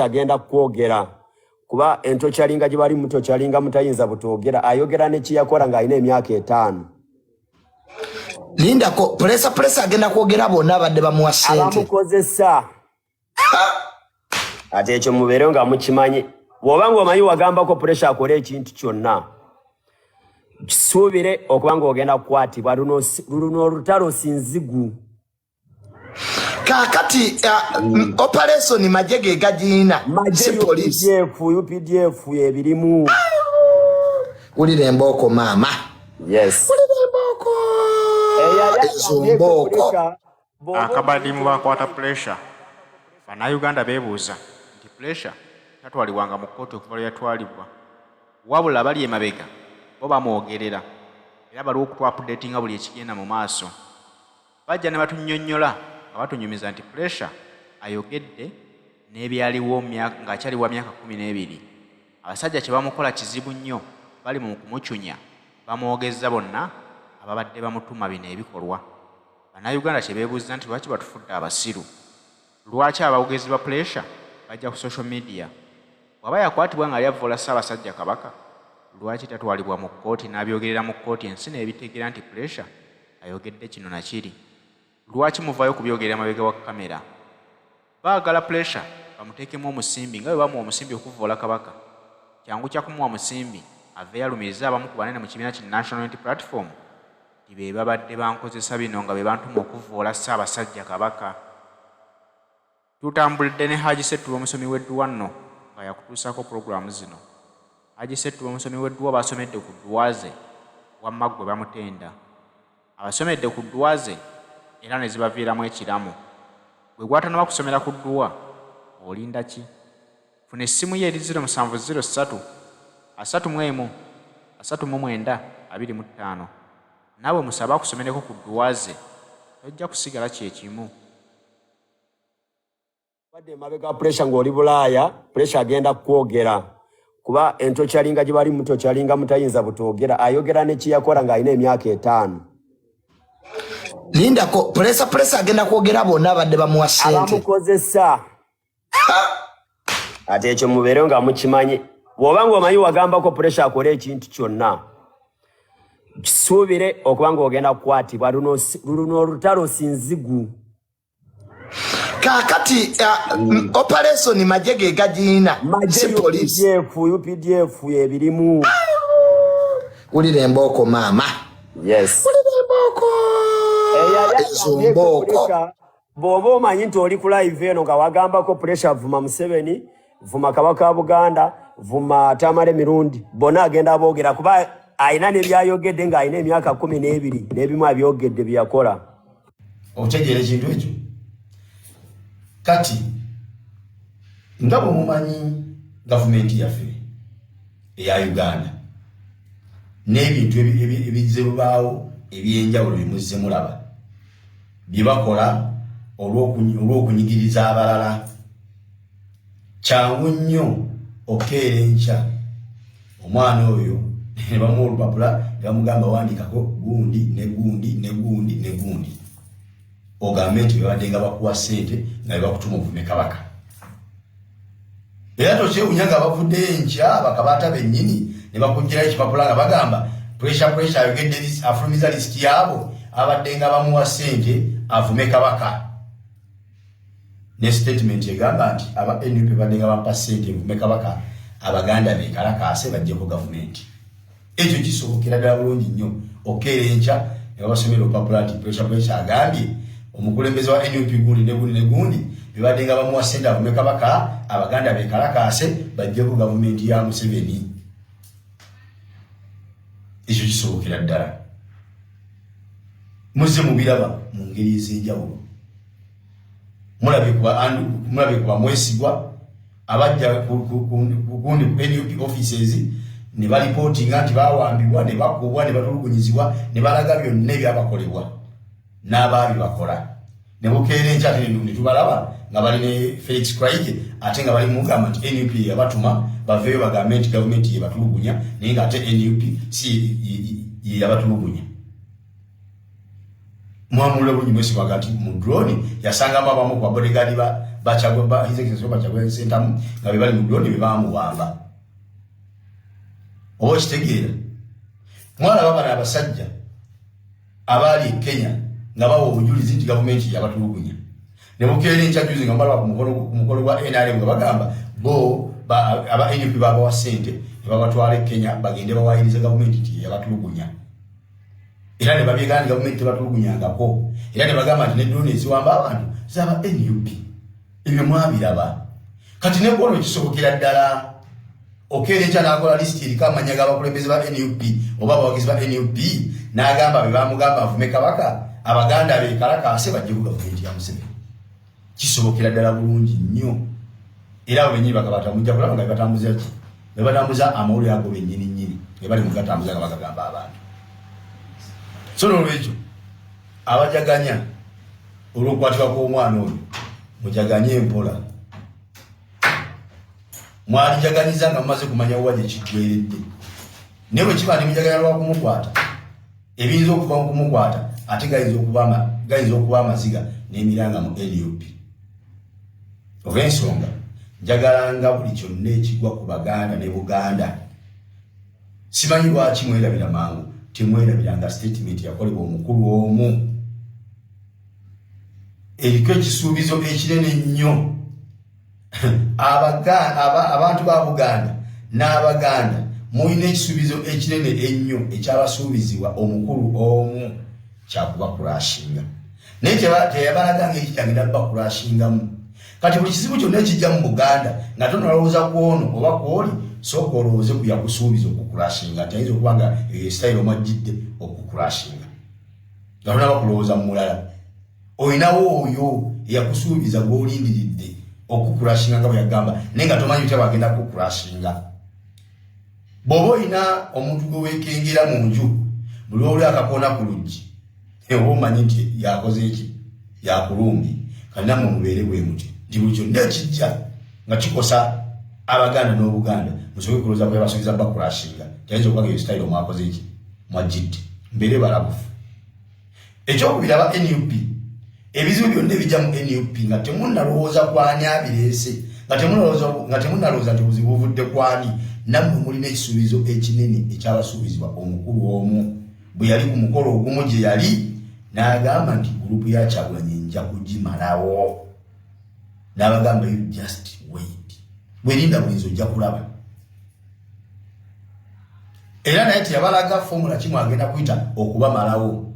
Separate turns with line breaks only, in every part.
agenda kwogera kuba entokyalinga gye bali mutokyalinga mutayinza butogera ayogera ne kiyakola nga alina emyaka 5.
Linda ko presa agenda kwogera bonna badde bamuwa sente
abamukozesa ate ekyo mubeere nga mukimanyi bw'oba ng'omanyi wagambako pressure akole ekintu kyonna kisuubire okuba ng'ogenda kukwatibwa luno olutalo sinzigu
kakati operation majege gajina
si police UPDF ebirimu
ulire mboko mama
yes
ulire mboko
akabadi mubakwata pressure bana Uganda bebuuza nti pressure tatwaliwanga mu kkooti okuva lwe yatwalibwa wabula bali emabega bo bamwogerera era bali okutwa-updatinga buli ekigenda mu maaso bajja ne batunnyonnyola abatunyumiza nti pressure ayogedde n'ebyaliwo ng'akyaliwa myaka 12 abasajja kye bamukola kizibu nnyo bali mu kumucunya bamwogezza bonna ababadde bamutuma bino ebikolwa bannayuganda kye beebuuza nti lwaki batufudde abasiru lwaki abawogezi ba pressure bajja ku social media bw'aba yakwatibwa nga lyavvoola Ssaabasajja Kabaka lwaki tatwalibwa mu kkooti n'abyogerera mu kkooti ensi n'ebitegeera nti pressure ayogedde kino na kiri lwaki muvaayo kubyogerera mabega wa kamera baagala pressure bamuteekemu omusimbi nga bwe bamuwa omusimbi okuvvoola Kabaka kyangu kya kumuwa musimbi ave yalumiriza abamu ku banene mu kibiina ki National Unity Platform ti be babadde bankozesa bino nga be bantuma okuvvoola Ssaabasajja Kabaka tutambulidde ne Haji Ssettulo omusomi w'edduwa nno nga yakutuusaako pulogulaamu zino Haji Ssettulo omusomi w'edduwa basomedde ku ddwaze wamma gwe bamutenda abasomedde ku ddwaze era ne zibaviiramu ekiramu gwe gwatanaba kusomera ku dduwa olinda ki funa essimu ye eri 0703 31 39 25 naawe musaba akusomereko ku ddwaze tojja kusigala kyekimu
badde mabega pressure ng'oli Bulaaya pressure agenda kwogera kuba entokyalinga gye bali mutokyalinga mutayinza butogera ayogera ne kiyakola nga alina emyaka 5.
Linda ko presa agenda kwogera bonna badde bamuwa sente
abamukozesa ate ekyo mubeere nga mukimanyi bw'oba ng'omanyi wagambako pressure akole ekintu kyonna kisuubire okuba ng'ogenda kukwatibwa luno olutalo sinzigu
kakati operation majege gajina si police
UPDF ebirimu
ulire mboko mama
yes
ulire mboko
bw'oba omanyi nti oli ku live eno nga wagambako pressure vuma Museveni vuma Kabaka wa Buganda vuma Tamale Mirundi bonna agenda aboogera kuba alina n'ebyayogedde ng'alina emyaka 12 n'ebimu abyogedde byeyakola
otegeera ekintu ekyo kati nga bwe mumanyi gavumenti yaffe eya Uganda n'ebintu ebizebaawo ebyenjawulo bimuzze mulaba bye bakola olw'okunyigiriza abalala kyangu nnyo okeera enkya omwana oyo ne bamuwa olupapula ne bamugamba wandikako gundi ne gundi ne gundi ne gundi ogambe nti babadde nga bakuwa ssente nga bakutuma ovume Kabaka era tokyewunya nga bavuddeyo enkya bakabaata bennyini ne bakugirayo ekipapula nga bagamba pressure ayogedde afulumiza lisiti yaabo abadde nga bamuwa ssente avume Kabaka ne statement egamba nti aba NUP badde nga bampa ssente avume Kabaka abaganda bekalakaase bajjeko gavumenti ekyo kisobokera ddala bulungi nnyo okeera enkya ne babasomera olupapula nti pressure agambye omukulembeze wa NUP gundi ne gundi ne gundi bibadde nga bamuwa ssente avume Kabaka abaganda bekalakaase bajjeko gavumenti ya Museveni ekyo kisobokera ddala muzze mubiraba mu ngeri ez'enjawulo mulabye kuba mwesigwa abajja kugundi ku NUP offices ne balipootinga nti bawambibwa ne bakubwa ne batulugunyizibwa ne balaga byonna ebyabakolebwa n'abaabi bakola ne bukeera enkya ate ne tubalaba nga bali ne Felix Craig ate nga bali mugamba nti NUP yabatuma baveeyo bagambe nti gavumenti yebatulugunya naye nga ate NUP si yabatulugunya mwamule bulungi mwesi bagati mu drone yasangamu abamu kwa bodyguard bachagwa His Excellency bachagwa sentamu nga bebali mu blonde bebamuwamba obo kitegeera mwana baba n'abasajja abali Kenya nga bawo obujulizi nti gavumenti yabatulugunya ne bukeere nchajuzi nga mbala ku mukolo gwa NRM nga bagamba bo aba NUP baba wa sente babatwale Kenya bagende bawayirize gavumenti nti yabatulugunya era ne babyegana gavumenti batulugunyangako era ne bagamba nti ne drone eziwamba abantu zaba NUP ebyo mwabiraba kati ne bolo kisobokera ddala okere cyana akola list erika amanya g'abakulembeze ba NUP oba abawagizi ba NUP n'agamba be bamugamba avume kabaka abaganda be kalakaase bajje ku gavumenti ya Museveni kisobokera ddala bulungi nnyo era abo bennyini bakabata mujja kulaba nga batambuza ki bebatambuza amawulire ago bennyini nnyini ge bali mu gatambuza nga bagagamba abantu so n'olwekyo abajaganya olw'okukwatika kw'omwana oyo mujaganye empola mwalijaganyiza nga mumaze kumanya waje kigweredde ne bwe kiba ne mujaganya lwa kumukwata ebiyinza okuva mu kumukwata ate gayinza okuba amaziga n'emiranga mu NUP olw'ensonga njagalanga buli kyonna ekigwa ku Baganda ne Buganda simanyi lwaki mwerabira mangu temwerabiranga statement yakolebwa omukulu omu eriko ekisuubizo ekinene nnyo abantu ba Buganda n'Abaganda mulina ekisuubizo ekinene ennyo ekyabasuubizibwa omukulu omu kyakuba kurashinga naye teyabalaganga ekitagenda bakurashingamu kati buli kizibu kyonna ekijja mu Buganda nga tonalowooza kwono oba kwoli sooka olowooze ku yakusuubiza okukurashinga nti ayinza okuba nga style omwajjidde okukurashinga nga tonaba kulowooza mu mulala olinawo oyo eyakusuubiza gw'olindiridde okukurashinga nga bwe yagamba naye nga tomanyi nti bagenda kukurashinga bw'oba olina omuntu gwe weekengera mu nju buli oli akakoona ku luggi oba omanyi nti yakoze eki yakulumbi kati nammwe mubeere bwe muti nti buli kyonna ekijja nga kikosa Abaganda n'Obuganda musoboke kulowooza ku yabasuubiza bakurashinga tyayinza okuba nga eyo style omwakoze eki mwajjidde mbeere balabufu ekyokubiri aba NUP ebizibu byonna ebijja mu NUP nga temunnalowooza kwani abireese nga temunnalowooza nti obuzibu buvudde kwani nammwe mulina ekisuubizo ekinene ekyabasuubizibwa omukulu omu bwe yali ku mukolo ogumu gye yali n'agamba nti gurupu ya Kyagulanyi nja kugimalawo n'abagamba you just wait bwerinda bulinzi ojja kulaba era naye teyabalaga fomula kimu agenda kuyita okubamalawo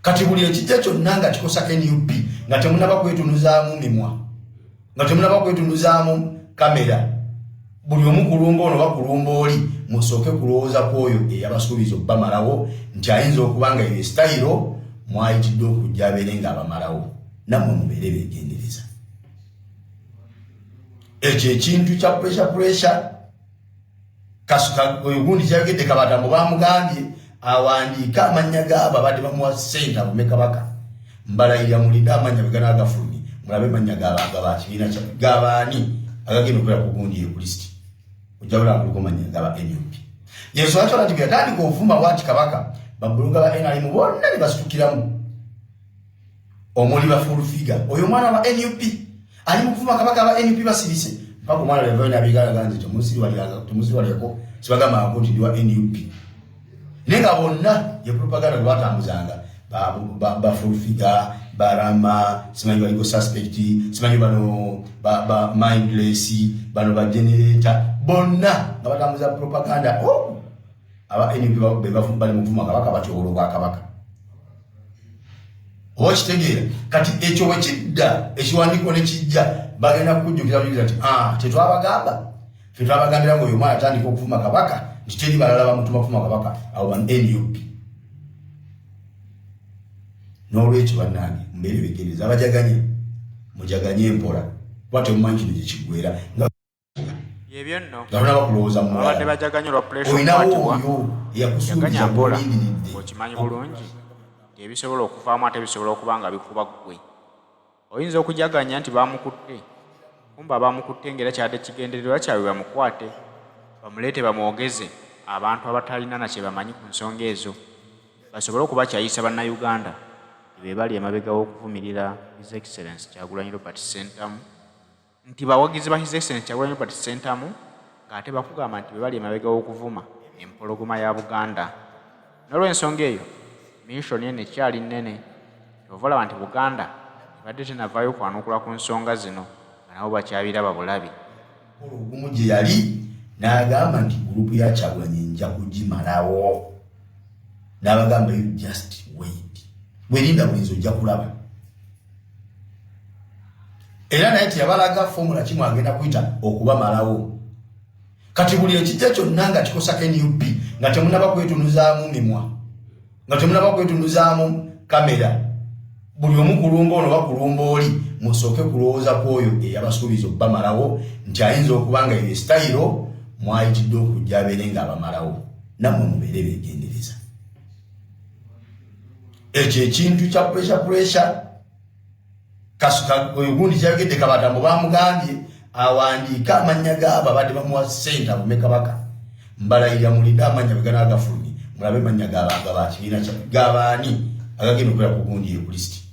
kati buli ekijja kyonna nga kikosa NUP nga temunaba kwetunuzaamu mimwa nga temunaba kwetunuzaamu kamera buli omu kulumba ono bakulumba oli musooke kulowooza kwoyo eyabasuubiza okubamalawo nti ayinza okuba nga eyo style mwayitidde okujja abeere nga abamalawo nammwe mubeere beegendereza ekyo ekintu kya pressure kasuka oyo gundi kyagedde Kabatambo bamugambye awandiika amannya gaabo abadde bamuwa ssente avume kabaka mbalayirira mulinde amanya begana agafulumye mulabe amannya gabakibiina gabaani agagenda okubeera ku gundi ku lisiti ojjabula kuliko mannya gaba NUP yesu achola nti byatandika ovuma bwati kabaka babulunga ba NRM bonna ne basitukiramu omuli ba full figure oyo mwana wa NUP ali mukuvuma kabaka ba NUP basirise mpaka mwana level na bigala ganze tomusiri waliyako sibagamba akoti ndiwa NUP nenga bonna ye propaganda lwatambuzanga ba full figure barama simanyi baliko suspect simanyi bano ba mindless bano ba generator bonna nga batambuza propaganda aba NUP bali mukuvuma kabaka batyobolo bwa kabaka okitegeera kati ekyo wekidda ekiwandiiko ne kijja bagenda kujjukira bujuliza nti tetwabagambira ng'oyo omwana atandika okuvuma kabaka nti teri balala bamutuma kuvuma kabaka abo bano NUP n'olwekyo bannange mbeere begendereza abajaganye mujaganye empola kuba temumanyi kino gye kiggwera
yebyo nno
nga tona bakulowooza mu
abadde bajaganye olwa pressure
olinawo oyo eyakusuubiza mulindiridde
okimanyi bulungi ebisobola okuvaamu ate bisobola okuba nga bikuba ggwe oyinza okujaganya nti bamukutte kumba bamukutte ng'era kyadde kigendererwa kyabwe bamukwate bamuleete bamwogeze abantu abatalina na kye bamanyi ku nsonga ezo basobole okubakyayisa bannayuganda be bali emabega w'okuvumirira His Excellency Kyagulanyi Robert Ssentamu nti bawagizi ba His Excellency Kyagulanyi Robert Ssentamu ng'ate bakugamba nti be bali emabega w'okuvuma empologoma ya Buganda. N'olw'ensonga eyo mission eno ekyali nnene ovala abantu Buganda ebadde tenavaayo kwanukula ku nsonga zino nga nabo bakyabiraba bulabi.
Ogumu gye yali n'agamba nti gurupu ya Kyagulanyi nja kugimalawo. N'abagamba you just wait. Werinda bulinzi ojja kulaba. Era naye teyabalaga fomula kimu agenda kuyita okubamalawo. Kati buli ekijja kyonna nga kikosako NUP nga temunaba kwetunuzaamu mimwa nga temunaba kwetunuzaamu kamera buli omu kulumba ono bakulumba oli musooke kulowooza kwoyo eyabasuubiza okubamalawo nti ayinza okuba nga ye sitayiro mwayitidde okujja abeere nga abamalawo nammwe mubeere beegendereza. Ekyo ekintu kya puresha kasuka ogundi kyagedde Kabatambo bamugambye awandiika amannya g'abo abadde bamuwa ssente avume Kabaka mbalayira mulinde amannya beganagafulumye mulabe mannya g'abantu abakibiina g'abaani agagenda okubeera ku gundi ku lisiti.